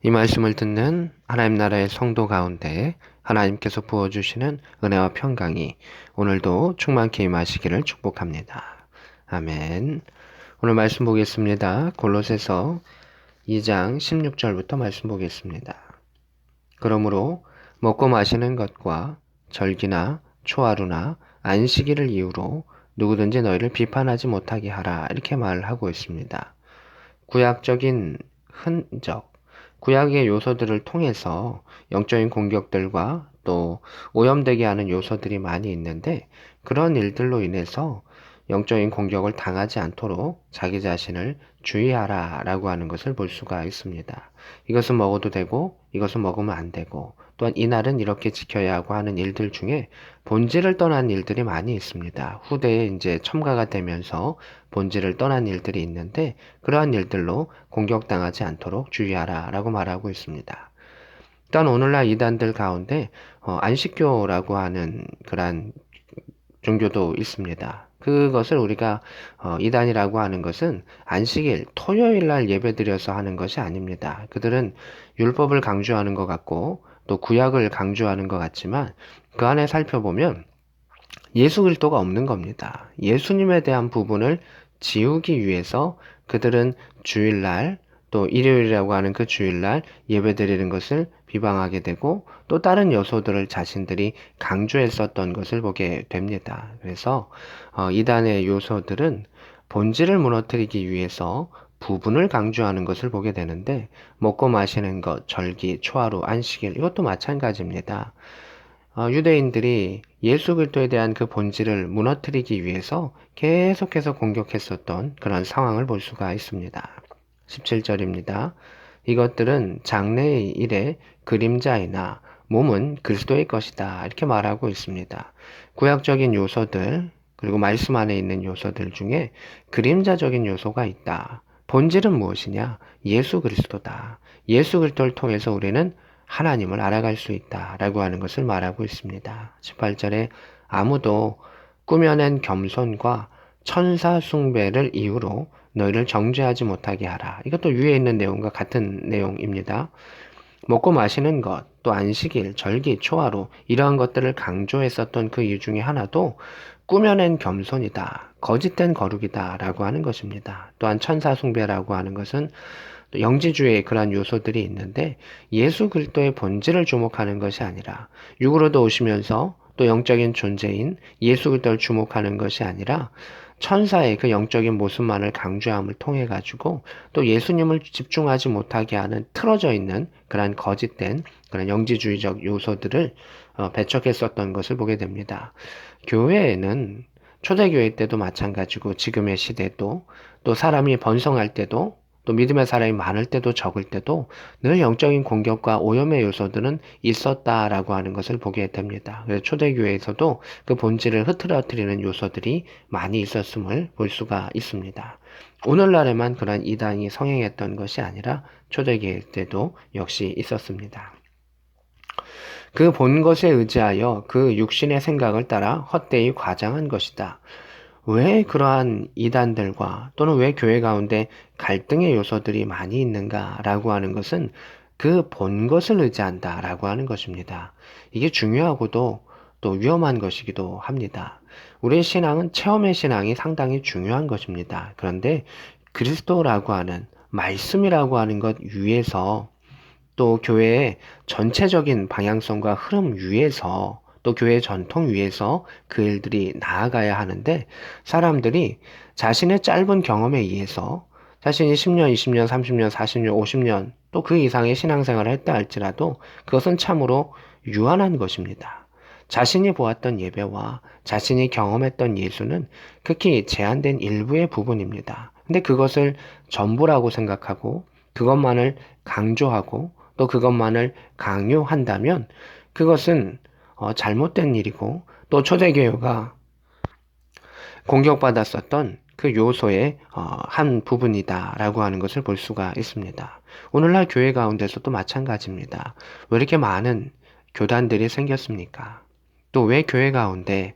이 말씀을 듣는 하나님 나라의 성도 가운데 하나님께서 부어주시는 은혜와 평강이 오늘도 충만케 임하시기를 축복합니다. 아멘. 오늘 말씀 보겠습니다. 골로새서 2장 16절부터 말씀 보겠습니다. 그러므로 먹고 마시는 것과 절기나 초하루나 안식일을 이유로 누구든지 너희를 비판하지 못하게 하라, 이렇게 말을 하고 있습니다. 구약적인 흔적, 구약의 요소들을 통해서 영적인 공격들과 또 오염되게 하는 요소들이 많이 있는데, 그런 일들로 인해서 영적인 공격을 당하지 않도록 자기 자신을 주의하라 라고 하는 것을 볼 수가 있습니다. 이것은 먹어도 되고 이것은 먹으면 안 되고, 또한 이날은 이렇게 지켜야 하고 하는 일들 중에 본질을 떠난 일들이 많이 있습니다. 후대에 이제 첨가가 되면서 본질을 떠난 일들이 있는데, 그러한 일들로 공격당하지 않도록 주의하라 라고 말하고 있습니다. 일단 오늘날 이단들 가운데 안식교라고 하는 그러한 종교도 있습니다. 그것을 우리가 이단이라고 하는 것은 안식일, 토요일 날 예배드려서 하는 것이 아닙니다. 그들은 율법을 강조하는 것 같고 또 구약을 강조하는 것 같지만, 그 안에 살펴보면 예수 그리스도가 없는 겁니다. 예수님에 대한 부분을 지우기 위해서 그들은 주일날, 또 일요일이라고 하는 그 주일날 예배드리는 것을 비방하게 되고, 또 다른 요소들을 자신들이 강조했었던 것을 보게 됩니다. 그래서 이단의 요소들은 본질을 무너뜨리기 위해서 부분을 강조하는 것을 보게 되는데, 먹고 마시는 것, 절기, 초하루, 안식일, 이것도 마찬가지입니다. 유대인들이 예수 그리스도에 대한 그 본질을 무너뜨리기 위해서 계속해서 공격했었던 그런 상황을 볼 수가 있습니다. 17절입니다. 이것들은 장래의 일의 그림자이나 몸은 그리스도의 것이다, 이렇게 말하고 있습니다. 구약적인 요소들, 그리고 말씀 안에 있는 요소들 중에 그림자적인 요소가 있다. 본질은 무엇이냐? 예수 그리스도다. 예수 그리스도를 통해서 우리는 하나님을 알아갈 수 있다라고 하는 것을 말하고 있습니다. 18절에 아무도 꾸며낸 겸손과 천사 숭배를 이유로 너희를 정죄하지 못하게 하라. 이것도 위에 있는 내용과 같은 내용입니다. 먹고 마시는 것, 또 안식일, 절기, 초하루, 이러한 것들을 강조했었던 그 이유 중에 하나도 꾸며낸 겸손이다, 거짓된 거룩이다 라고 하는 것입니다. 또한 천사 숭배라고 하는 것은 또 영지주의의 그러한 요소들이 있는데, 예수 그리스도의 본질을 주목하는 것이 아니라, 육으로도 오시면서 또 영적인 존재인 예수 그리스도를 주목하는 것이 아니라 천사의 그 영적인 모습만을 강조함을 통해 가지고 또 예수님을 집중하지 못하게 하는 틀어져 있는 그런 거짓된 그런 영지주의적 요소들을 배척했었던 것을 보게 됩니다. 교회에는 초대교회 때도 마찬가지고 지금의 시대도, 또 사람이 번성할 때도, 또 믿음의 사람이 많을 때도 적을 때도 늘 영적인 공격과 오염의 요소들은 있었다라고 하는 것을 보게 됩니다. 그래서 초대교회에서도 그 본질을 흐트러뜨리는 요소들이 많이 있었음을 볼 수가 있습니다. 오늘날에만 그런 이단이 성행했던 것이 아니라 초대교회 때도 역시 있었습니다. 그 본 것에 의지하여 그 육신의 생각을 따라 헛되이 과장한 것이다. 왜 그러한 이단들과 또는 왜 교회 가운데 갈등의 요소들이 많이 있는가라고 하는 것은 그 본 것을 의지한다라고 하는 것입니다. 이게 중요하고도 또 위험한 것이기도 합니다. 우리의 신앙은 체험의 신앙이 상당히 중요한 것입니다. 그런데 그리스도라고 하는 말씀이라고 하는 것 위에서, 또 교회의 전체적인 방향성과 흐름 위에서, 또 교회의 전통 위에서 그 일들이 나아가야 하는데, 사람들이 자신의 짧은 경험에 의해서 자신이 10년, 20년, 30년, 40년, 50년 또 그 이상의 신앙생활을 했다 할지라도 그것은 참으로 유한한 것입니다. 자신이 보았던 예배와 자신이 경험했던 예수는 극히 제한된 일부의 부분입니다. 근데 그것을 전부라고 생각하고 그것만을 강조하고 또 그것만을 강요한다면 그것은 잘못된 일이고, 또 초대교회가 공격받았었던 그 요소의 한 부분이다라고 하는 것을 볼 수가 있습니다. 오늘날 교회 가운데서도 마찬가지입니다. 왜 이렇게 많은 교단들이 생겼습니까? 또 왜 교회 가운데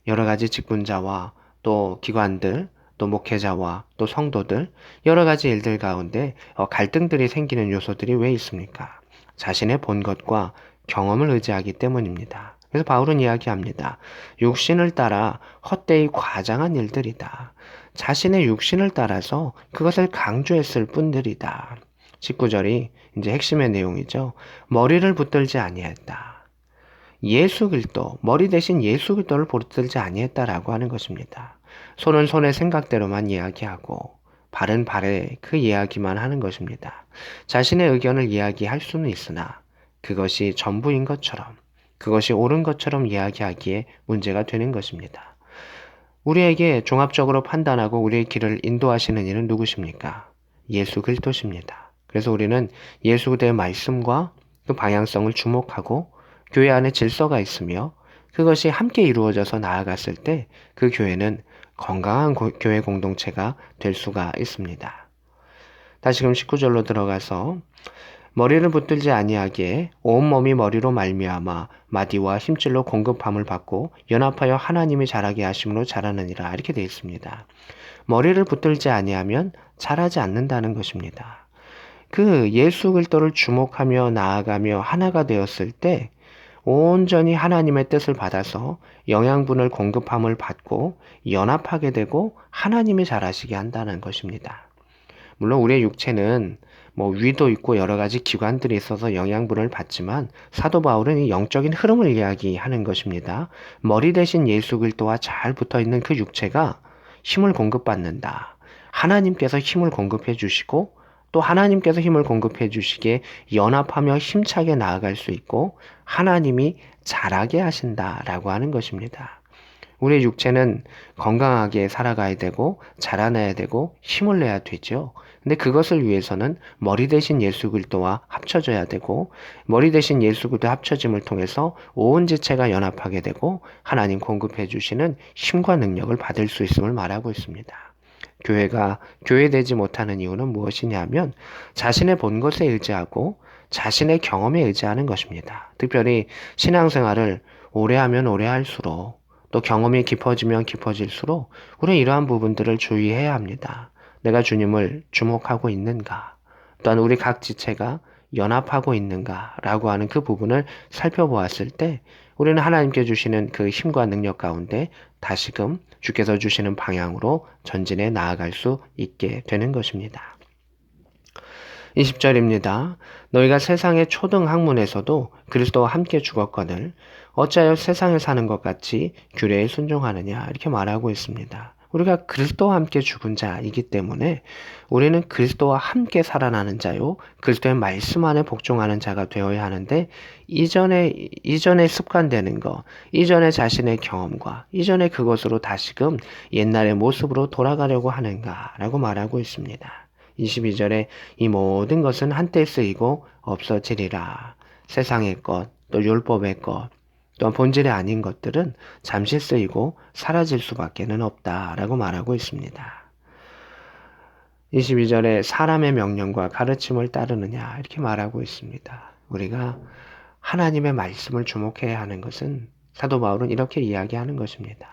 여러 가지 직분자와 또 기관들, 또 목회자와 또 성도들, 여러 가지 일들 가운데 갈등들이 생기는 요소들이 왜 있습니까? 자신의 본 것과 경험을 의지하기 때문입니다. 그래서 바울은 이야기합니다. 육신을 따라 헛되이 과장한 일들이다. 자신의 육신을 따라서 그것을 강조했을 뿐들이다. 19절이 이제 핵심의 내용이죠. 머리를 붙들지 아니했다. 예수 그리스도, 머리 대신 예수 그리스도를 붙들지 아니했다라고 하는 것입니다. 손은 손의 생각대로만 이야기하고 발은 발에 그 이야기만 하는 것입니다. 자신의 의견을 이야기할 수는 있으나 그것이 전부인 것처럼, 그것이 옳은 것처럼 이야기하기에 문제가 되는 것입니다. 우리에게 종합적으로 판단하고 우리의 길을 인도하시는 이는 누구십니까? 예수 그리스도십니다. 그래서 우리는 예수 그리스도의 말씀과 그 방향성을 주목하고 교회 안에 질서가 있으며 그것이 함께 이루어져서 나아갔을 때 그 교회는 건강한 교회 공동체가 될 수가 있습니다. 다시금 19절로 들어가서 머리를 붙들지 아니하기에 온몸이 머리로 말미암아 마디와 힘줄로 공급함을 받고 연합하여 하나님이 자라게 하심으로 자라느니라 이렇게 되어 있습니다. 머리를 붙들지 아니하면 자라지 않는다는 것입니다. 그 예수 그리스도를 주목하며 나아가며 하나가 되었을 때 온전히 하나님의 뜻을 받아서 영양분을 공급함을 받고 연합하게 되고 하나님이 자라시게 한다는 것입니다. 물론 우리의 육체는 위도 있고 여러 가지 기관들이 있어서 영양분을 받지만 사도 바울은 이 영적인 흐름을 이야기하는 것입니다. 머리 대신 예수 그리스도와 잘 붙어 있는 그 육체가 힘을 공급받는다. 하나님께서 힘을 공급해 주시고 또 하나님께서 힘을 공급해 주시기에 연합하며 힘차게 나아갈 수 있고 하나님이 자라게 하신다라고 하는 것입니다. 우리의 육체는 건강하게 살아가야 되고 자라나야 되고 힘을 내야 되죠. 근데 그것을 위해서는 머리 대신 예수 그리스도와 합쳐져야 되고 머리 대신 예수 그리스도 합쳐짐을 통해서 온 지체가 연합하게 되고 하나님 공급해 주시는 힘과 능력을 받을 수 있음을 말하고 있습니다. 교회가 교회되지 못하는 이유는 무엇이냐면 자신의 본 것에 의지하고 자신의 경험에 의지하는 것입니다. 특별히 신앙생활을 오래 하면 오래 할수록 또 경험이 깊어지면 깊어질수록 우리는 이러한 부분들을 주의해야 합니다. 내가 주님을 주목하고 있는가? 또한 우리 각 지체가 연합하고 있는가? 라고 하는 그 부분을 살펴보았을 때 우리는 하나님께 주시는 그 힘과 능력 가운데 다시금 주께서 주시는 방향으로 전진해 나아갈 수 있게 되는 것입니다. 20절입니다. 너희가 세상의 초등 학문에서도 그리스도와 함께 죽었거늘 어찌하여 세상에 사는 것 같이 규례에 순종하느냐 이렇게 말하고 있습니다. 우리가 그리스도와 함께 죽은 자이기 때문에 우리는 그리스도와 함께 살아나는 자요 그리스도의 말씀 안에 복종하는 자가 되어야 하는데 이전에 습관되는 것, 이전에 자신의 경험과 이전에 그것으로 다시금 옛날의 모습으로 돌아가려고 하는가라고 말하고 있습니다. 22절에 이 모든 것은 한때 쓰이고 없어지리라. 세상의 것, 또 율법의 것, 또한 본질이 아닌 것들은 잠시 쓰이고 사라질 수밖에는 없다라고 말하고 있습니다. 22절에 사람의 명령과 가르침을 따르느냐 이렇게 말하고 있습니다. 우리가 하나님의 말씀을 주목해야 하는 것은 사도 바울은 이렇게 이야기하는 것입니다.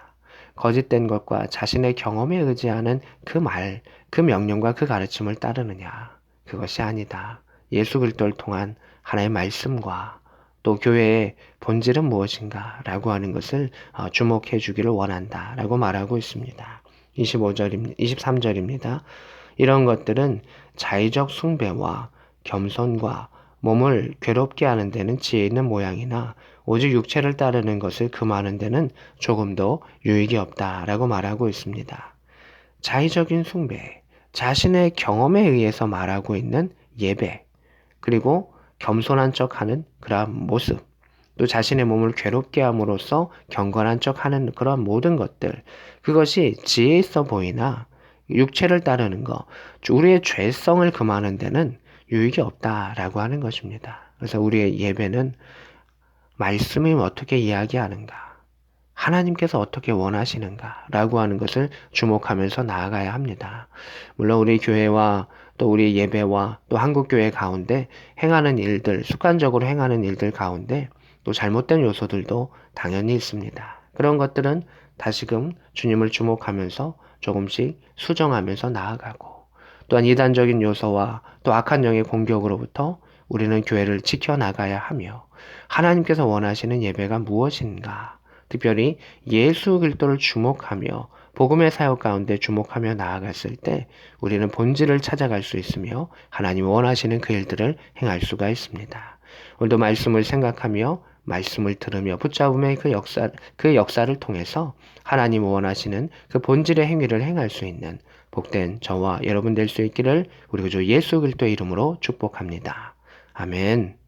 거짓된 것과 자신의 경험에 의지하는 그 말, 그 명령과 그 가르침을 따르느냐 그것이 아니다. 예수 그리스도를 통한 하나의 말씀과 또 교회의 본질은 무엇인가 라고 하는 것을 주목해 주기를 원한다 라고 말하고 있습니다. 23절입니다. 이런 것들은 자의적 숭배와 겸손과 몸을 괴롭게 하는 데는 지혜 있는 모양이나 오직 육체를 따르는 것을 금하는 데는 조금도 유익이 없다라고 말하고 있습니다. 자의적인 숭배, 자신의 경험에 의해서 말하고 있는 예배, 그리고 겸손한 척하는 그러한 모습, 또 자신의 몸을 괴롭게 함으로써 경건한 척하는 그러한 모든 것들, 그것이 지혜 있어 보이나 육체를 따르는 것, 우리의 죄성을 금하는 데는 유익이 없다라고 하는 것입니다. 그래서 우리의 예배는 말씀이 어떻게 이야기하는가, 하나님께서 어떻게 원하시는가 라고 하는 것을 주목하면서 나아가야 합니다. 물론 우리 교회와 또 우리 예배와 또 한국교회 가운데 행하는 일들, 습관적으로 행하는 일들 가운데 또 잘못된 요소들도 당연히 있습니다. 그런 것들은 다시금 주님을 주목하면서 조금씩 수정하면서 나아가고, 또한 이단적인 요소와 또 악한 영의 공격으로부터 우리는 교회를 지켜나가야 하며, 하나님께서 원하시는 예배가 무엇인가, 특별히 예수 그리스도를 주목하며 복음의 사역 가운데 주목하며 나아갔을 때 우리는 본질을 찾아갈 수 있으며 하나님 원하시는 그 일들을 행할 수가 있습니다. 오늘도 말씀을 생각하며 말씀을 들으며 붙잡음의 그 역사를 통해서 하나님 원하시는 그 본질의 행위를 행할 수 있는 복된 저와 여러분 될 수 있기를 우리 구주 예수 그리스도의 이름으로 축복합니다. 아멘.